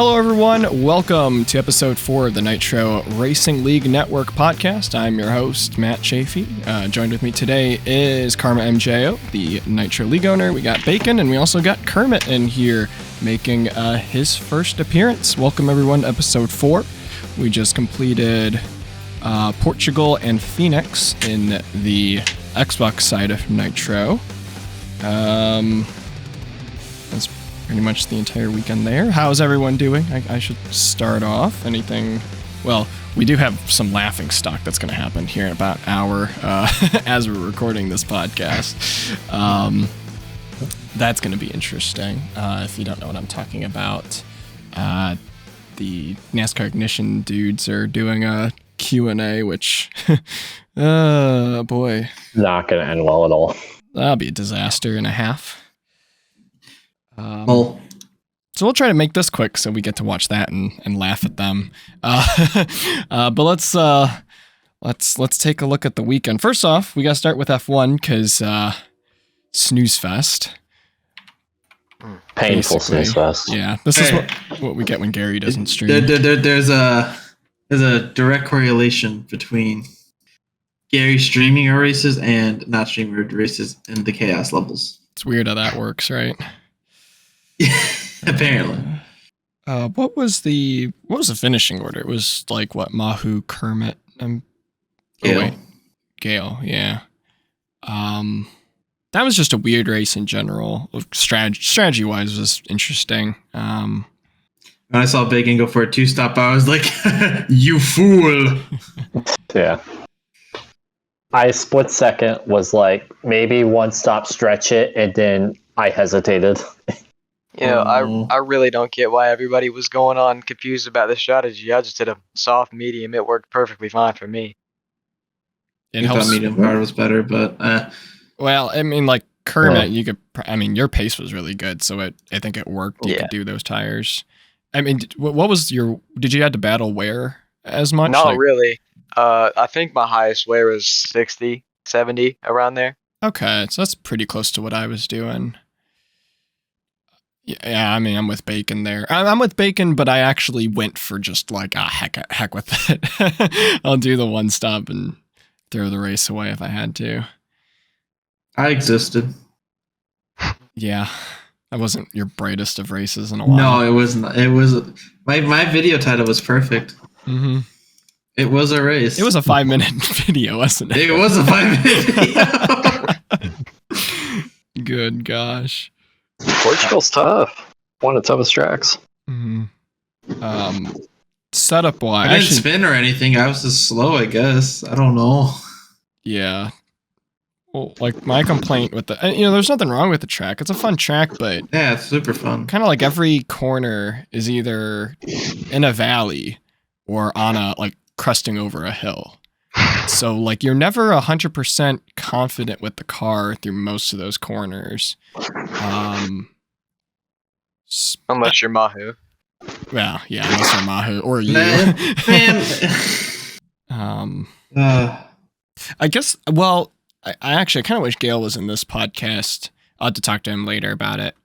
Hello, everyone. Welcome to Episode 4 of the Nitro Racing League Network podcast. I'm your host, Matt Chaffe. Joined with me today is Karma MJO, the Nitro League owner. We got Bacon, and we also got Kermit in here making his first appearance. Welcome, everyone, to Episode 4. We just completed Portugal and Phoenix in the Xbox side of Nitro. That's pretty much the entire weekend there. How's everyone doing? I should start off. Anything? Well, we do have some laughing stock that's going to happen here in about an hour as we're recording this podcast. That's going to be interesting. If you don't know what I'm talking about, the NASCAR Ignition dudes are doing a Q&A, which, boy. Not going to end well at all. That'll be a disaster and a half. So we'll try to make this quick so we get to watch that and laugh at them. But let's take a look at the weekend. First off, we got to start with F1 because snooze fest. Painful basically. snooze fest. Yeah, this is what we get when Gary doesn't stream. There's a direct correlation between Gary streaming our races and not streaming our races in the chaos levels. It's weird how that works, right? Apparently. What was the finishing order? It was like what, Mahu, Kermit, Gale, yeah. That was just a weird race in general. Strategy wise was interesting. When I saw Bacon go for a 2-stop, I was like, "You fool!" Yeah. I split second was like maybe 1-stop stretch it, and then I hesitated. You know, I really don't get why everybody was going on confused about the strategy. I just did a soft medium. It worked perfectly fine for me. I thought medium hard was better, but well, I mean, like Kermit, your pace was really good, so I think it worked. You could do those tires. I mean, what was did you have to battle wear as much? Not really. I think my highest wear was 60, 70, around there. Okay, so that's pretty close to what I was doing. Yeah, I mean, I'm with Bacon there. I'm with Bacon, but I actually went for just like, heck with it. I'll do the 1-stop and throw the race away if I had to. I existed. Yeah, that wasn't your brightest of races in a while. No, it wasn't. It was my video title was perfect. Mm-hmm. It was a race. It was a 5-minute video, wasn't it? It was a 5-minute video. Good gosh. Portugal's tough. One of the toughest tracks. Mm-hmm. Setup wise, I didn't spin or anything. I was just slow, I guess. I don't know. Yeah. Well, like my complaint with there's nothing wrong with the track. It's a fun track, but yeah, it's super fun. Kind of like every corner is either in a valley or on a cresting over a hill. So like you're never 100% confident with the car through most of those corners. Unless you're Mahu. Well, yeah, unless you're Mahu or you. Man. I guess. Well, I actually kind of wish Gale was in this podcast. I'll have to talk to him later about it.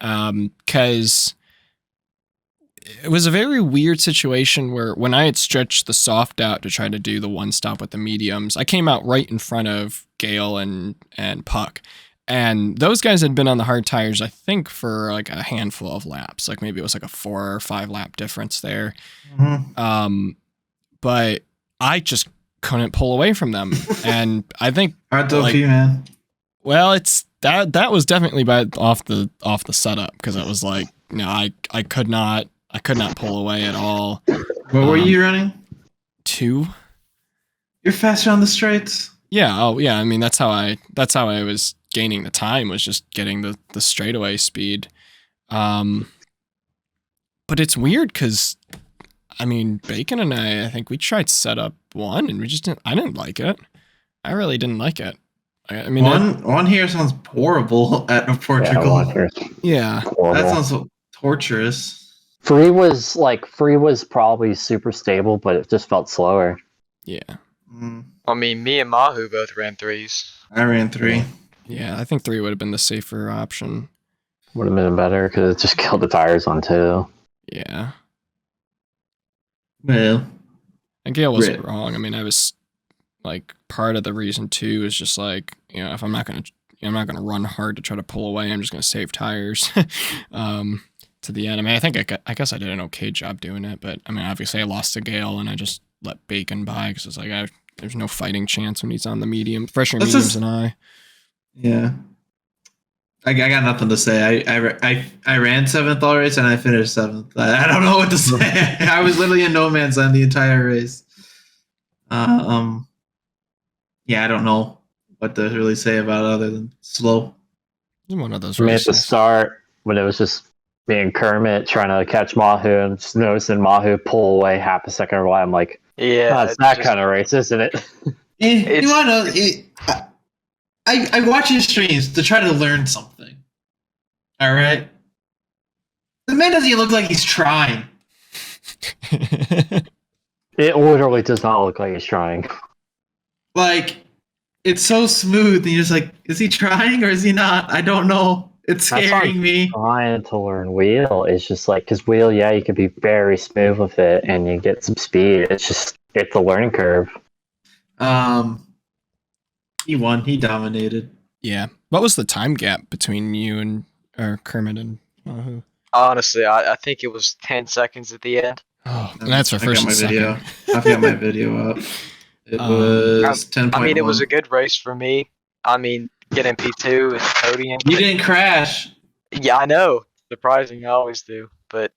Because it was a very weird situation where when I had stretched the soft out to try to do the 1-stop with the mediums, I came out right in front of Gale and Puck. And those guys had been on the hard tires, I think, for like a handful of laps. Like maybe it was like a 4 or 5 lap difference there. Mm-hmm. But I just couldn't pull away from them. And I think hard to man. Well, it's that was definitely off the setup, because it was like, I could not pull away at all. What were you running? 2. You're faster on the straights. Yeah. Oh, yeah. I mean, that's how I was gaining the time, was just getting the straightaway speed. But it's weird because, I mean, Bacon and I think we tried setup 1 and I didn't like it. I really didn't like it. I mean, one here sounds horrible at Portugal. Yeah. That sounds so torturous. Free was probably super stable, but it just felt slower. Yeah. I mean, me and Mahu both ran 3s. I ran 3. Yeah, I think 3 would have been the safer option. Would have been better because it just killed the tires on 2. Yeah. Well, And Gale wasn't Right. wrong. I mean, I was like part of the reason too is just like, if I'm not gonna run hard to try to pull away. I'm just gonna save tires to the end. I mean, I guess I did an okay job doing it, but I mean, obviously I lost to Gale and I just let Bacon by because it's like there's no fighting chance when he's on the fresher That's mediums just- than I. yeah. I got nothing to say. I ran 7th all race and I finished 7th. I don't know what to say. I was literally in no man's land the entire race. Yeah, I don't know what to really say about it other than slow. It's one of those I mean, at the races. start, when it was just me and Kermit trying to catch Mahu and just noticing Mahu pull away half a second away, I'm like, Yeah, it's that kind of race, isn't it? You want to know? I watch his streams to try to learn something. All right. The man doesn't even look like he's trying. It literally does not look like he's trying. Like, it's so smooth, and you're just like, is he trying or is he not? I don't know. It's That's scaring me. Trying to learn wheel. It's just like, because wheel, yeah, you can be very smooth with it and you get some speed. It's a learning curve. He won. He dominated. Yeah. What was the time gap between you and Kermit and Mahu? honestly, I think it was 10 seconds at the end. Oh, and that's for I first got my and video. second. I've got my video up. It was 10.1. I mean, it was a good race for me. I mean, getting P2 and podium. You didn't crash. Yeah, I know. Surprising, I always do. But,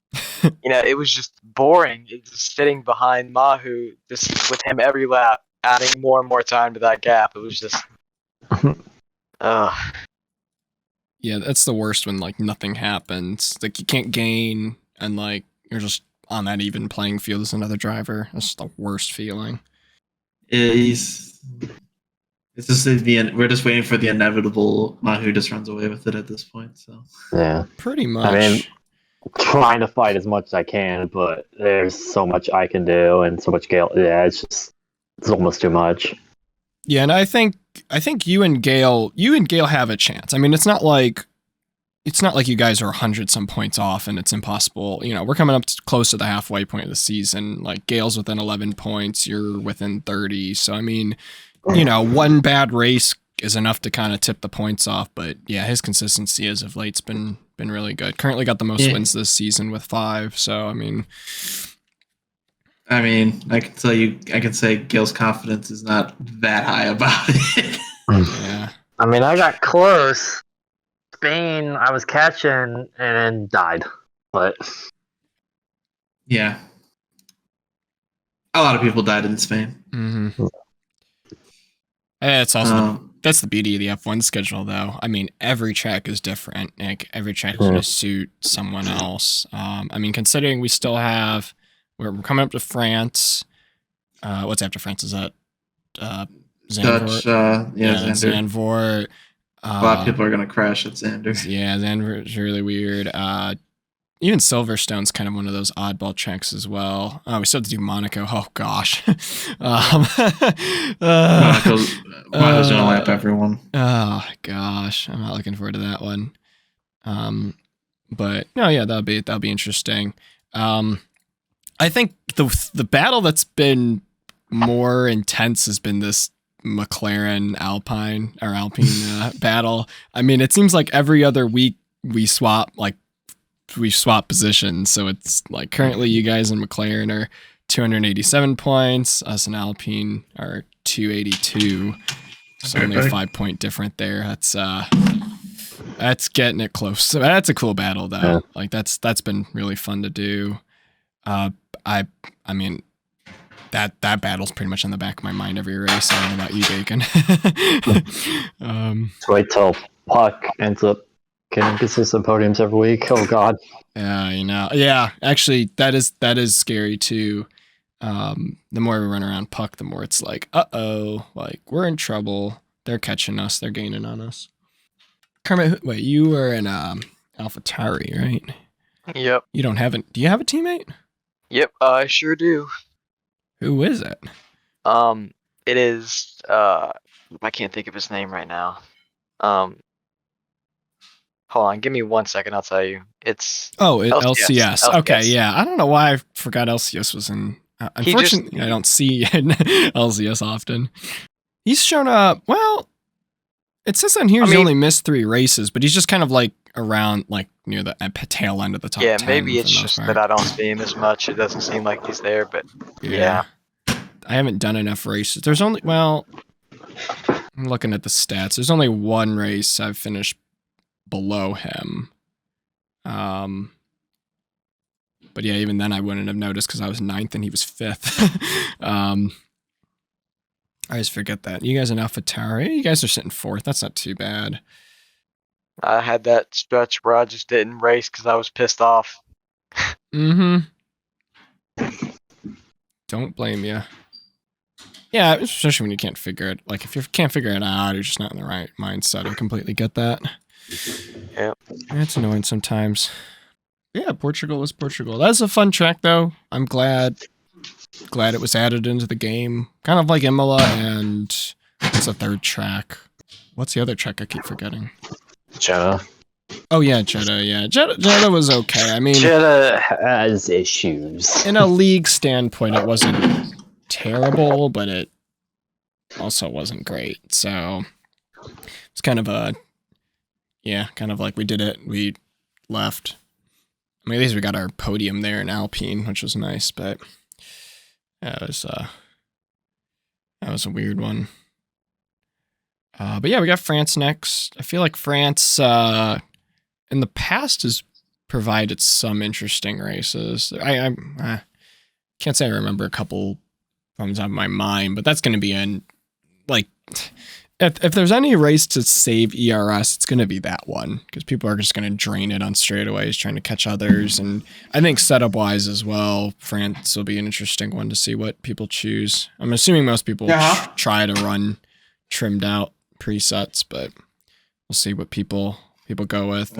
it was just boring. It's just sitting behind Mahu, just with him every lap, adding more and more time to that gap. It was just. Yeah, that's the worst when like nothing happens. Like you can't gain and like you're just on that even playing field as another driver. That's the worst feeling. It's just we're just waiting for the inevitable. Mahu just runs away with it at this point. So Yeah. Pretty much. I mean, trying to fight as much as I can, but there's so much I can do and so much Gale. Yeah, it's almost too much. Yeah, and I think you and Gale have a chance. I mean, it's not like you guys are 100 some points off and it's impossible. We're coming up close to the halfway point of the season. Like Gale's within 11 points, you're within 30. So I mean, one bad race is enough to kind of tip the points off. But yeah, his consistency as of late's been really good. Currently got the most wins this season with 5. So I mean, I can say Gale's confidence is not that high about it. Yeah. I mean, I got close. Spain, I was catching and then died. But yeah, a lot of people died in Spain. Mm-hmm. It's also that's the beauty of the F1 schedule, though. I mean, every track is different. Like every track is going to suit someone else. I mean, considering we still have. We're coming up to France. What's after France? Is that Zandvoort? Dutch, Xander. Zandvoort. A lot of people are going to crash at Xander. Yeah, Zandvoort is really weird. Even Silverstone's kind of one of those oddball tracks as well. We still have to do Monaco. Oh, gosh. Monaco's going to lap everyone. Oh, gosh. I'm not looking forward to that one. But, no, yeah, that'll be interesting. I think the battle that's been more intense has been this McLaren Alpine battle. I mean, it seems like every other week we swap positions. So it's like currently you guys in McLaren are 287 points. Us and Alpine are 282. So only a 5-point difference there. That's getting it close. So that's a cool battle though. Yeah. Like that's been really fun to do. I mean, that battle's pretty much in the back of my mind every race. I don't know about you, Bacon. Wait till Puck ends up getting consistent podiums every week. Oh God. Yeah, yeah. Actually, that is scary too. The more we run around Puck, the more it's like, like we're in trouble. They're catching us. They're gaining on us. Kermit, wait, you were in AlphaTauri, right? Yep. You don't have do you have a teammate? Yep, I sure do. Who is it? It is I can't think of his name right now. Hold on, give me 1 second, I'll tell you. It's LCS. LCS. Okay, yeah. I don't know why I forgot LCS was in Unfortunately, I don't see LCS often. He's shown up. Well, it says on here he's only missed 3 races, but he's just kind of like around, like near the tail end of the top 10. Yeah, maybe it's just that I don't see him as much. It doesn't seem like he's there, but yeah. I haven't done enough races. There's only, well, I'm looking at the stats. There's only 1 race I've finished below him. But yeah, even then I wouldn't have noticed because I was 9th and he was 5th. I always forget that. You guys in AlphaTauri, you guys are sitting 4th. That's not too bad. I had that stretch where I just didn't race because I was pissed off. Mm-hmm. Don't blame you. Yeah, especially when you can't figure it. Like, if you can't figure it out, you're just not in the right mindset. I completely get that. Yeah. It's annoying sometimes. Yeah, Portugal is Portugal. That's a fun track, though. I'm glad it was added into the game. Kind of like Imola and what's the third track? What's the other track I keep forgetting? Jeddah. Oh, yeah, Jeddah, yeah. Jeddah was okay. I mean, Jeddah has issues. In a league standpoint, it wasn't terrible, but it also wasn't great. So it's kind of kind of like we did it. We left. I mean, at least we got our podium there in Alpine, which was nice, but yeah, that was a weird one. But yeah, we got France next. I feel like France in the past has provided some interesting races. I can't say I remember a couple from the top of my mind, but that's going to be in, like, if there's any race to save ERS, it's going to be that one, because people are just going to drain it on straightaways trying to catch others. And I think setup-wise as well, France will be an interesting one to see what people choose. I'm assuming most people try to run trimmed out presets, but we'll see what people go with.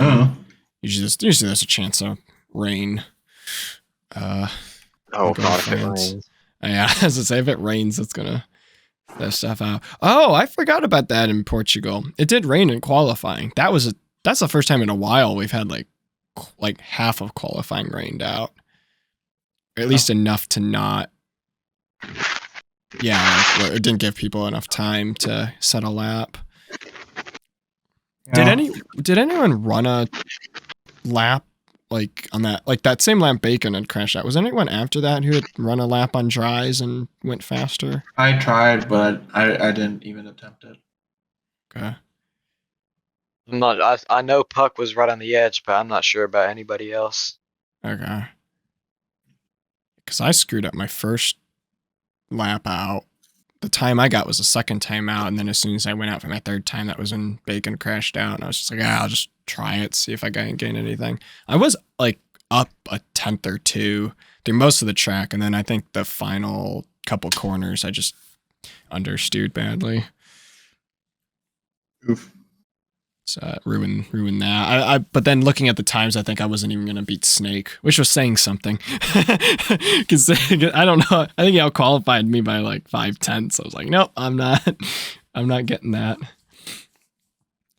Usually there's a chance of rain. Not if it rains. Yeah, as I say, if it rains, it's gonna throw stuff out. Oh, I forgot about that in Portugal. It did rain in qualifying. That's the first time in a while we've had like half of qualifying rained out, or at least enough to not. Yeah, where it didn't give people enough time to set a lap. Yeah. Did anyone run a lap like on that same lap Bacon had crashed out? Was anyone after that who had run a lap on dries and went faster? I tried, but I didn't even attempt it. Okay. I know Puck was right on the edge, but I'm not sure about anybody else. Okay. Because I screwed up my first lap out. The time I got was the second time out, and then as soon as I went out for my third time, that was when Bacon crashed out, and I was just like, I'll just try it, see if I can gain anything. I was like up a 10th or 2 through most of the track, and then I think the final couple corners I just understeered badly. Oof. So ruin that. But then looking at the times, I think I wasn't even gonna beat Snake, which was saying something. Because I don't know. I think he out-qualified me by like 5/10. So I was like, nope, I'm not getting that.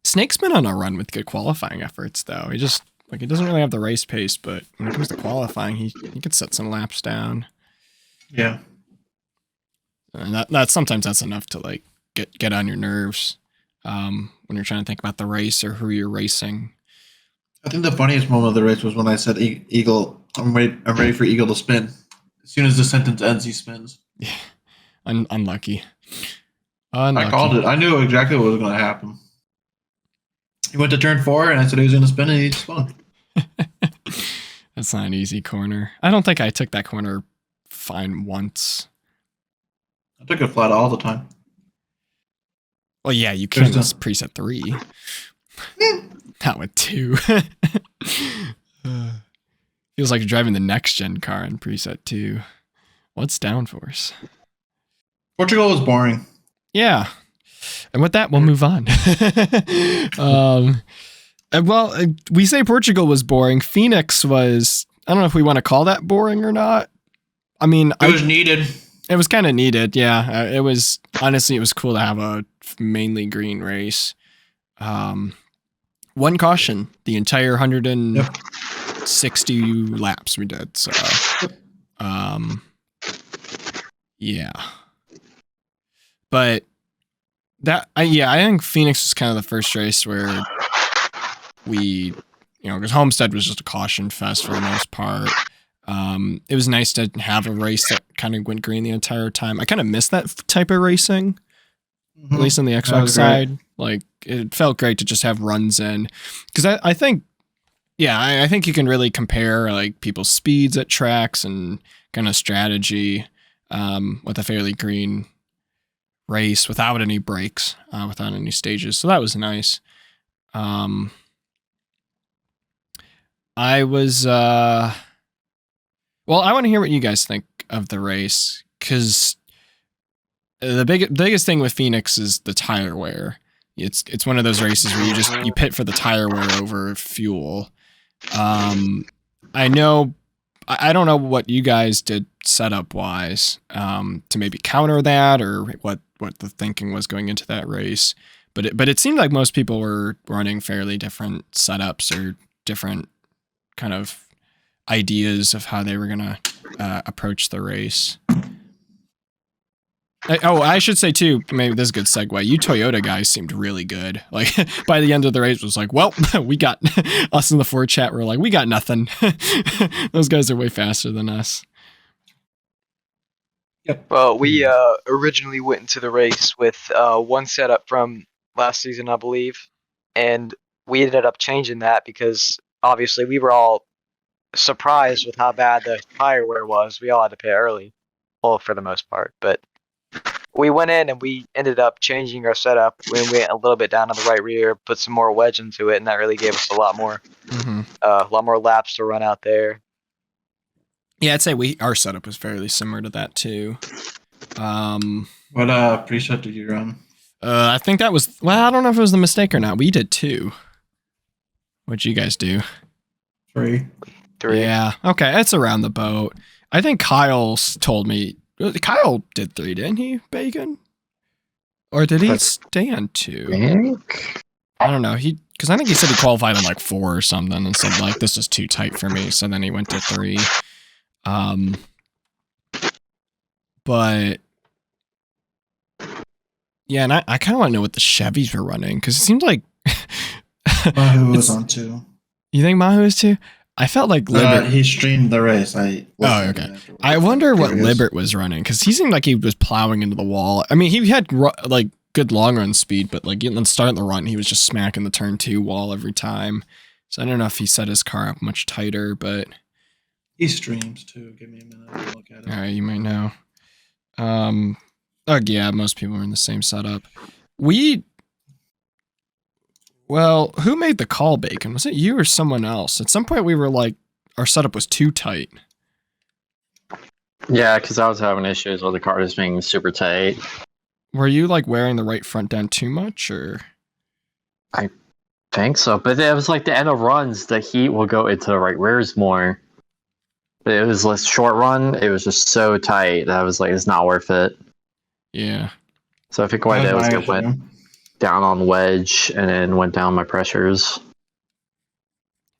Snake's been on a run with good qualifying efforts, though. He doesn't really have the race pace, but when it comes to qualifying, he could set some laps down. Yeah. And that sometimes that's enough to like get on your nerves. When you're trying to think about the race or who you're racing. I think the funniest moment of the race was when I said, Eagle, I'm ready for Eagle to spin. As soon as the sentence ends, he spins. Yeah. Unlucky. I called it. I knew exactly what was going to happen. He went to turn 4, and I said he was going to spin, and he spun. That's not an easy corner. I don't think I took that corner fine once. I took it flat all the time. Well, yeah, you can with preset 3. Not with 2. Feels like you're driving the next gen car in preset 2. What's downforce? Portugal was boring. Yeah. And with that, we'll move on. We say Portugal was boring. Phoenix was, I don't know if we want to call that boring or not. I mean, it was needed. It was kind of needed, yeah. It was cool to have a mainly green race. One caution, the entire 160 laps we did. So, Yeah. But I think Phoenix was kind of the first race where we, because Homestead was just a caution fest for the most part. It was nice to have a race that kind of went green the entire time. I kind of missed that type of racing, at least on the Xbox side. Like, it felt great to just have runs in. Because I think you can really compare like people's speeds at tracks and kind of strategy with a fairly green race without any breaks, without any stages. So that was nice. I was I want to hear what you guys think of the race, because the biggest thing with Phoenix is the tire wear. It's one of those races where you pit for the tire wear over fuel. I don't know what you guys did setup wise to maybe counter that, or what the thinking was going into that race. But it seemed like most people were running fairly different setups or different kind of ideas of how they were going to approach the race. I should say too, maybe this is a good segue. You Toyota guys seemed really good. Like, by the end of the race, it was like, well, we got us in the Ford chat. We're like, we got nothing. Those guys are way faster than us. Yep. Well, we originally went into the race with one setup from last season, I believe, and we ended up changing that because obviously we were all surprised with how bad the tire wear was. We all had to pit early, well, for the most part, but we went in and we ended up changing our setup. We went a little bit down on the right rear, put some more wedge into it, and that really gave us a lot more laps to run out there. Yeah, I'd say our setup was fairly similar to that too. What preset did you run? I think that was, I don't know if it was the mistake or not. We did 2. What'd you guys do? 3. Yeah, okay, it's around the boat. I think Kyle told me. Kyle did 3, didn't he, Bacon? Or did he stay on 2? I don't know. Because I think he said he qualified on like 4 or something and said like, this is too tight for me. So then he went to 3. But yeah, and I kind of want to know what the Chevys were running, because it seems like Mahu was on 2. You think Mahu is 2? I felt like Libert. He streamed the race. Okay. I wonder what Libert was running, because he seemed like he was plowing into the wall. I mean, he had like good long run speed, but like getting starting the run, he was just smacking the turn 2 wall every time. So I don't know if he set his car up much tighter, but he streams too. Give me a minute to look at it. All right, you might know. Yeah, most people are in the same setup. Well, who made the call, Bacon? Was it you or someone else? At some point we were like, our setup was too tight. Yeah, because I was having issues with the car just being super tight. Were you like wearing the right front down too much, or? I think so, but it was like the end of runs, the heat will go into the right rears more. But it was less short run, it was just so tight that I was like, it's not worth it. Yeah. So I think what I did was it went down on wedge and then went down my pressures.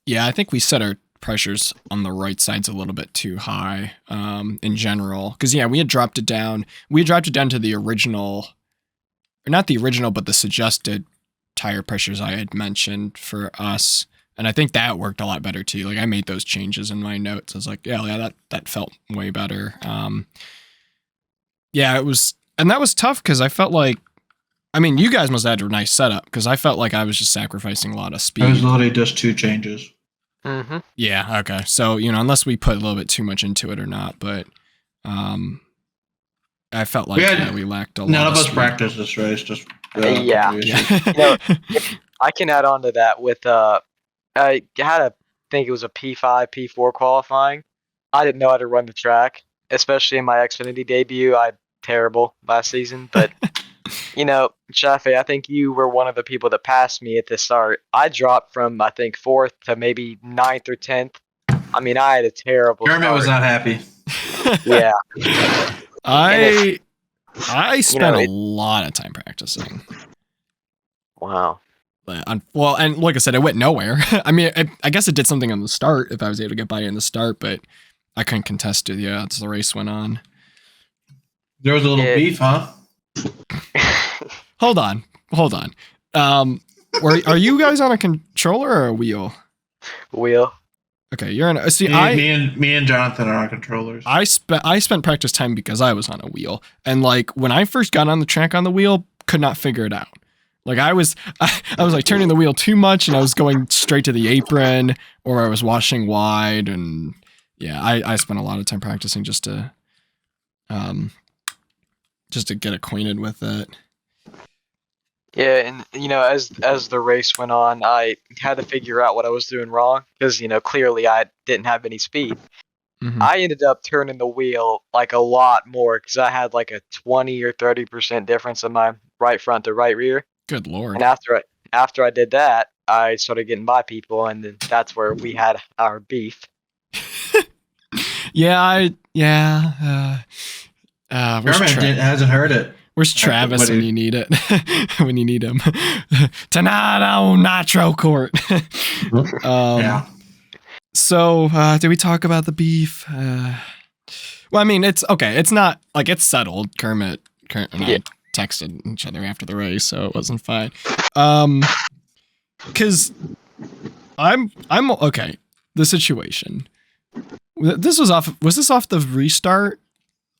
Yeah, I think we set our pressures on the right sides a little bit too high in general. Because, yeah, we had dropped it down. We dropped it down to the original, or not the original, but the suggested tire pressures I had mentioned for us. And I think that worked a lot better too. Like, I made those changes in my notes. I was like, yeah, that felt way better. Yeah, it was, and that was tough because I felt like, I mean, you guys must have had a nice setup, because I felt like I was just sacrificing a lot of speed. It was literally just 2 changes. Mm-hmm. Yeah, okay. So, unless we put a little bit too much into it or not, but I felt like we lacked a lot. None of us speed. practiced this race. Just yeah. I can add on to that with I had to think it was a P5, P4 qualifying. I didn't know how to run the track, especially in my Xfinity debut. I'm terrible last season, but Chaffe, I think you were one of the people that passed me at the start. I dropped from, I think, 4th to maybe 9th or 10th. I mean, I had a terrible Kermit was not happy. Yeah. I spent a lot of time practicing. Wow. Well, and like I said, it went nowhere. I mean, I guess it did something on the start if I was able to get by in the start, but I couldn't contest it. Yeah, as the race went on. There was a little Yeah. beef, huh? Hold on. Are you guys on a controller or a wheel? Wheel. Okay, you're on. See, Me and Jonathan are on controllers. I spent practice time because I was on a wheel, and like when I first got on the track on the wheel, could not figure it out. Like I was like turning the wheel too much, and I was going straight to the apron, or I was washing wide, and yeah, I spent a lot of time practicing just to get acquainted with it. Yeah, and as the race went on, I had to figure out what I was doing wrong because clearly I didn't have any speed. Mhm. I ended up turning the wheel like a lot more because I had like a 20 or 30% difference in my right front to right rear. Good lord. And after I did that, I started getting by people, and then that's where we had our beef. Kermit hasn't heard it. Where's Travis when you need it? When you need him. Tornado Nitro Court. Yeah. So, did we talk about the beef? Well, I mean, it's okay. It's not like it's settled. Kermit and I texted each other after the race, so it wasn't fine. Because I'm okay. The situation. Was this off the restart?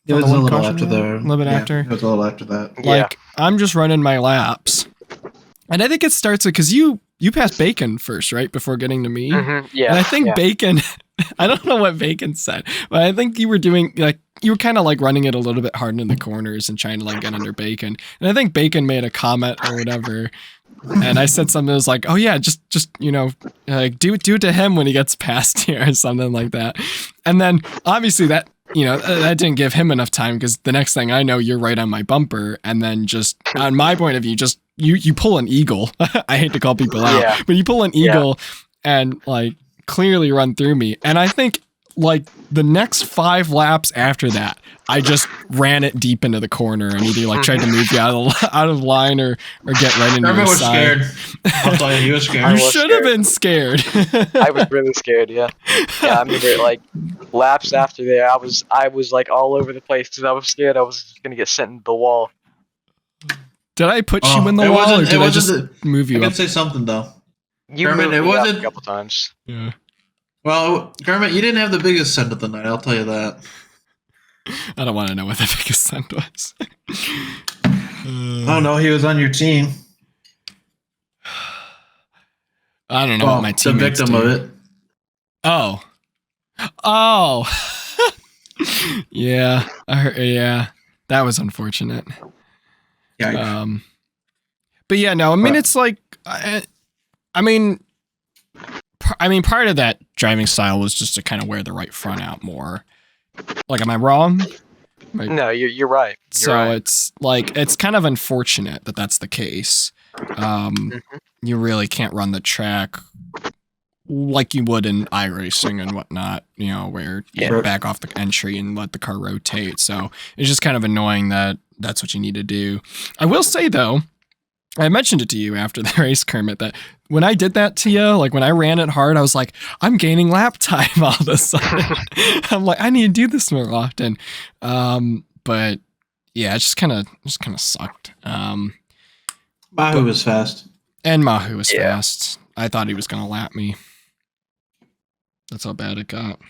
It was a little after A little bit after. It was a little after that. Like I'm just running my laps, and I think it starts because you passed Bacon first, right, before getting to me. Mm-hmm. Yeah. And I think Bacon. I don't know what Bacon said, but I think you were doing like you were kind of like running it a little bit hard in the corners and trying to like get under Bacon. And I think Bacon made a comment or whatever. And I said something that was like, "Oh yeah, just like do it to him when he gets past here," or something like that. And then obviously that that didn't give him enough time because the next thing I know, you're right on my bumper, and then just on my point of view, just you pull an eagle. I hate to call people out, but you pull an eagle and like clearly run through me. And I think like the next 5 laps after that, I just ran it deep into the corner and either like tried to move you out of line or get right into the side. Scared. I'll tell you, he was scared. You should have been scared. I was really scared. Yeah. I remember like laps after there, I was like all over the place because I was scared I was gonna get sent into the wall. Did I put you in the wall or did I just move you I up? can say something though. Kermit, it wasn't a couple times. Yeah. Well, Kermit, you didn't have the biggest send of the night. I'll tell you that. I don't want to know what the biggest send was. Oh no, he was on your team. I don't know what my team. The victim of it. Oh. Yeah. I heard. Yeah. That was unfortunate. Yeah. But yeah, no. I mean, it's like. I mean, part of that driving style was just to kind of wear the right front out more. Like, am I wrong? No, you're right. It's like it's kind of unfortunate that that's the case. You really can't run the track like you would in iRacing and whatnot. Where you back off the entry and let the car rotate. So it's just kind of annoying that that's what you need to do. I will say though, I mentioned it to you after the race, Kermit, that when I did that to you, like when I ran it hard, I was like, I'm gaining lap time all of a sudden. I'm like, I need to do this more often. But yeah, it just kind of sucked. Mahu was fast. And Mahu was fast. I thought he was going to lap me. That's how bad it got.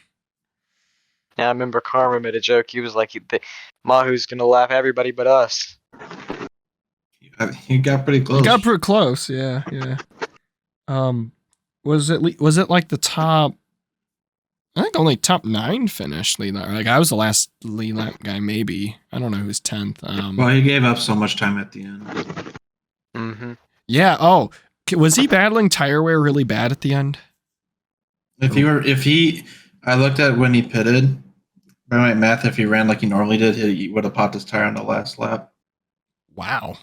Yeah, I remember Carmen made a joke. He was like, Mahu's going to lap everybody but us. He got pretty close. Yeah. Was it like the top? I think only top 9 finished lead lap. Like I was the last lead lap guy, maybe. I don't know who's 10th. Well, he gave up so much time at the end. Mm-hmm. Yeah. Oh, was he battling tire wear really bad at the end? I looked at when he pitted. By my math, if he ran like he normally did, he would have popped his tire on the last lap. Wow.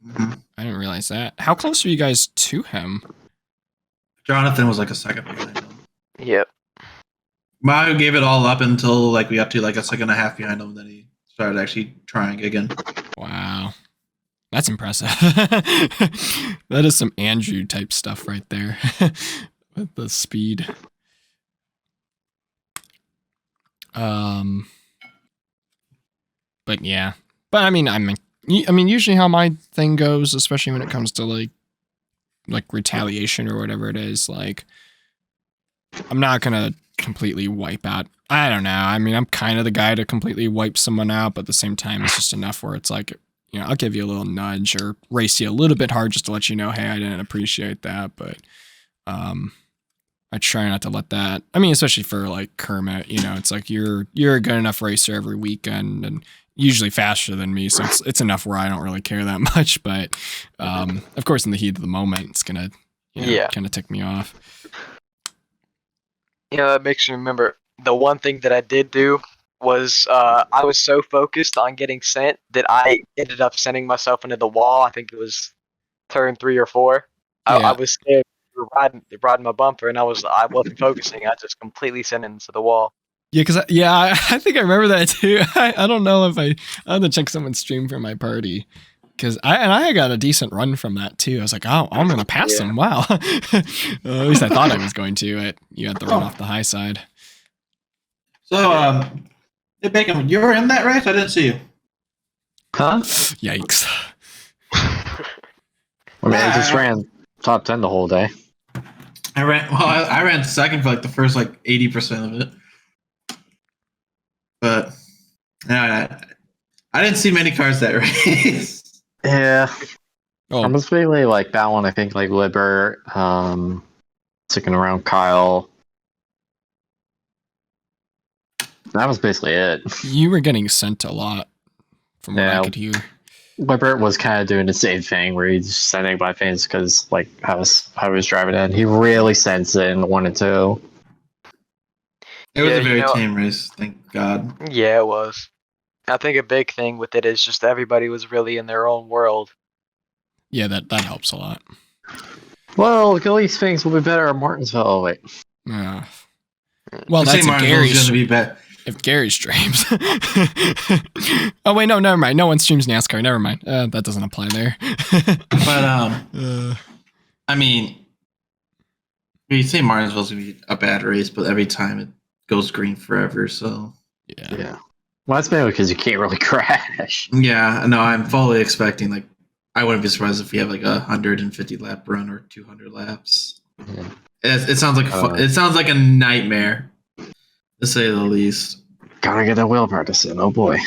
Mm-hmm. I didn't realize that. How close are you guys to him? Jonathan was like a second behind him. Yep. Mahu gave it all up until like we got to like a second and a half behind him. Then he started actually trying again. Wow. That's impressive. That is some Andrew type stuff right there. With the speed. But But yeah. But I mean, usually how my thing goes, especially when it comes to like retaliation or whatever it is, like I'm not gonna completely wipe out. I don't know. I mean, I'm kind of the guy to completely wipe someone out, but at the same time, it's just enough where it's like, I'll give you a little nudge or race you a little bit hard just to let you know, hey, I didn't appreciate that. But I try not to let that. I mean, especially for like Kermit, it's like you're a good enough racer every weekend and usually faster than me, so it's enough where I don't really care that much. But of course, in the heat of the moment, it's gonna kind of tick me off. That makes me remember the one thing that I did do was I was so focused on getting sent that I ended up sending myself into the wall. I think it was turn 3 or 4. I was scared riding my bumper, and I wasn't focusing. I just completely sent it into the wall. Yeah, because I think I remember that too. I don't know if I had to check someone's stream for my party. Because I got a decent run from that too. I was like, oh, I'm going to pass him. Wow. At least I thought I was going to. You had to run off the high side. So, hey, Bacon, you were in that race? I didn't see you. Huh? Yikes. I mean, I just ran top 10 the whole day. I ran second for like the first like 80% of it. But I didn't see many cars that race. Yeah. Oh. I was mainly like that one, I think, like Libert, sticking around Kyle. That was basically it. You were getting sent a lot from what I could hear. Libert was kind of doing the same thing where he's just sending by fans because like how he was driving in. He really sensed it in 1 and 2. It was a very tame race, thank God. Yeah, it was. I think a big thing with it is just everybody was really in their own world. Yeah, that helps a lot. Well, at least things will be better at Martinsville. Wait. Yeah. Well, that's if Gary's going to be better. If Gary streams. Oh wait, no, never mind. No one streams NASCAR. Never mind. That doesn't apply there. But I mean, you say Martinsville's gonna be a bad race, but every time it goes green forever. So yeah. Well, that's mainly because you can't really crash. Yeah, no, I'm fully expecting like I wouldn't be surprised if we have like 150 lap run or 200 laps. Yeah. It sounds like it sounds like a nightmare, to say the least. Gotta get that wheel practice in. Oh boy.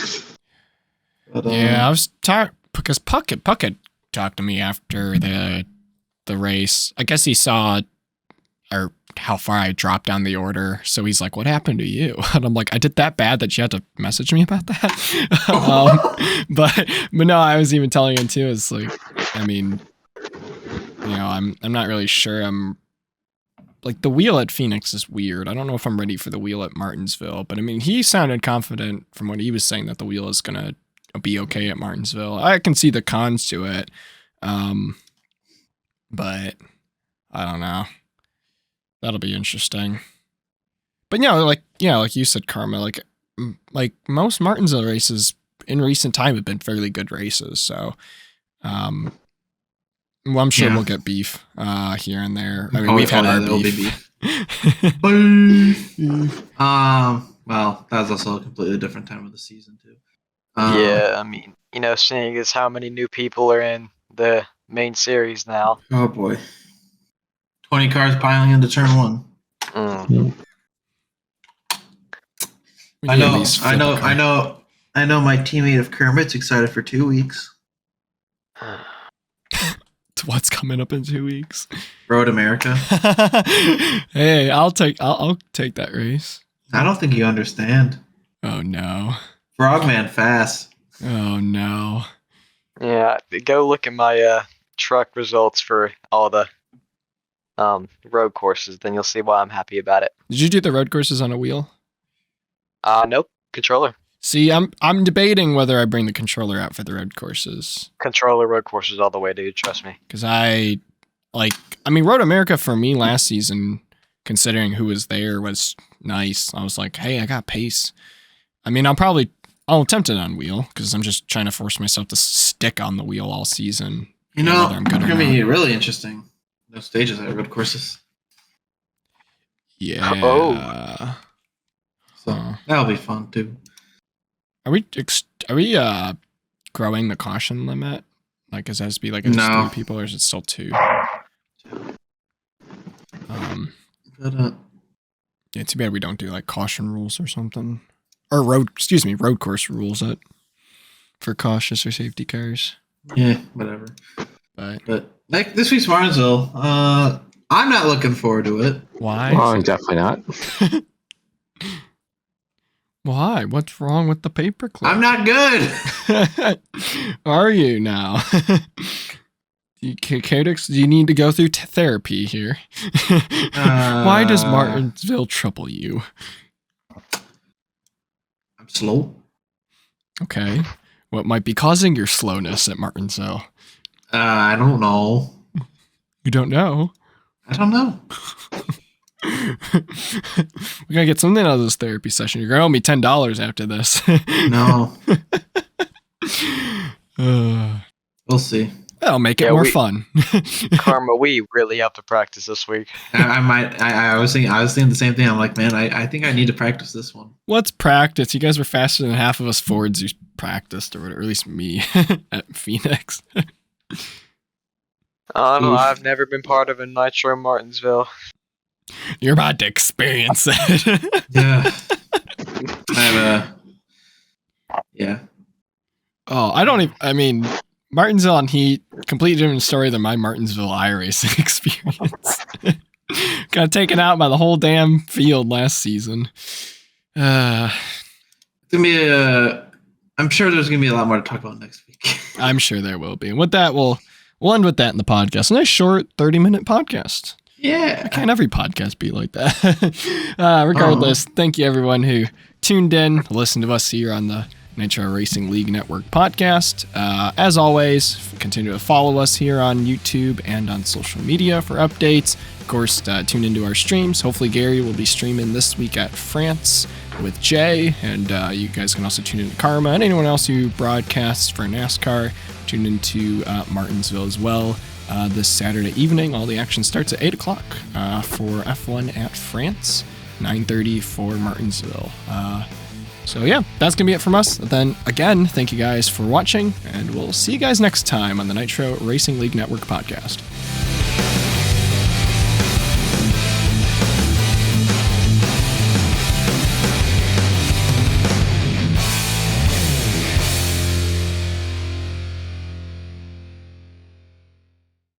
But, I was tired because Puckett talked to me after the race. I guess he saw how far I dropped down the order. So he's like, what happened to you? And I'm like, I did that bad that you had to message me about that. But no, I was even telling him too. It's like, I mean, I'm not really sure. I'm like the wheel at Phoenix is weird. I don't know if I'm ready for the wheel at Martinsville, but I mean, he sounded confident from what he was saying that the wheel is going to be okay at Martinsville. I can see the cons to it. But I don't know. That'll be interesting. But like you said, Karma, like most Martinsville races in recent time have been fairly good races. So, well, I'm sure we'll get beef here and there. I mean, we've had our beef. Well, that was also a completely different time of the season too. Yeah, I mean, seeing as how many new people are in the main series now. Oh boy. 20 cars piling into turn 1. I know my teammate of Kermit's excited for 2 weeks. What's coming up in 2 weeks? Road America. Hey, I'll take that race. I don't think you understand. Oh no. Frogman fast. Oh no. Yeah, go look at my truck results for all the road courses, then you'll see why I'm happy about it. Did you do the road courses on a wheel? Nope, controller. See, I'm debating whether I bring the controller out for the road courses. Controller road courses all the way, dude. Trust me. Because Road America for me last season, considering who was there, was nice. I was like, hey, I got pace. I mean, I'll attempt it on wheel because I'm just trying to force myself to stick on the wheel all season. It's gonna be really interesting. Those stages at road courses. Yeah. Oh. So that'll be fun too. Are we Are we growing the caution limit? Like, is it has to be like just 3 people, or is it still 2? Yeah, too bad we don't do like caution rules or something, or road course rules for cautious or safety cars. Yeah, whatever. But like this week's Martinsville, I'm not looking forward to it. why? Well, definitely not. Why? What's wrong with the paperclip? I'm not good. Are you now? Do you need to go through therapy here? Why does Martinsville trouble you? I'm slow. Okay. What might be causing your slowness at Martinsville? I don't know. You don't know? I don't know. We gotta get something out of this therapy session. You're gonna owe me $10 after this. No. We'll see. That'll make it more fun. Karma, we really have to practice this week. I was thinking the same thing. I'm like, man, I think I need to practice this one. What's practice? You guys were faster than half of us Fords who practiced, or whatever, at least me at Phoenix. I don't know. I've never been part of a Nitro in Martinsville. You're about to experience it. Yeah. Yeah. Oh, Martinsville on Heat, completely different story than my Martinsville iRacing experience. Got taken out by the whole damn field last season. It's gonna be I'm sure there's gonna be a lot more to talk about next week. I'm sure there will be. And with that, we'll end with that in the podcast. A nice short 30-minute podcast. Yeah. Can't every podcast be like that? Regardless, thank you everyone who tuned in, listened to us here on the Nitro Racing League Network podcast. As always, continue to follow us here on YouTube and on social media for updates. Of course, tune into our streams. Hopefully Gary will be streaming this week at France with Jay, and you guys can also tune into Karma and anyone else who broadcasts for NASCAR. Tune into Martinsville as well this Saturday evening. All the action starts at 8 o'clock for F1 at France, 9:30 for Martinsville. So yeah, that's going to be it from us. Then again, thank you guys for watching, and we'll see you guys next time on the Nitro Racing League Network podcast.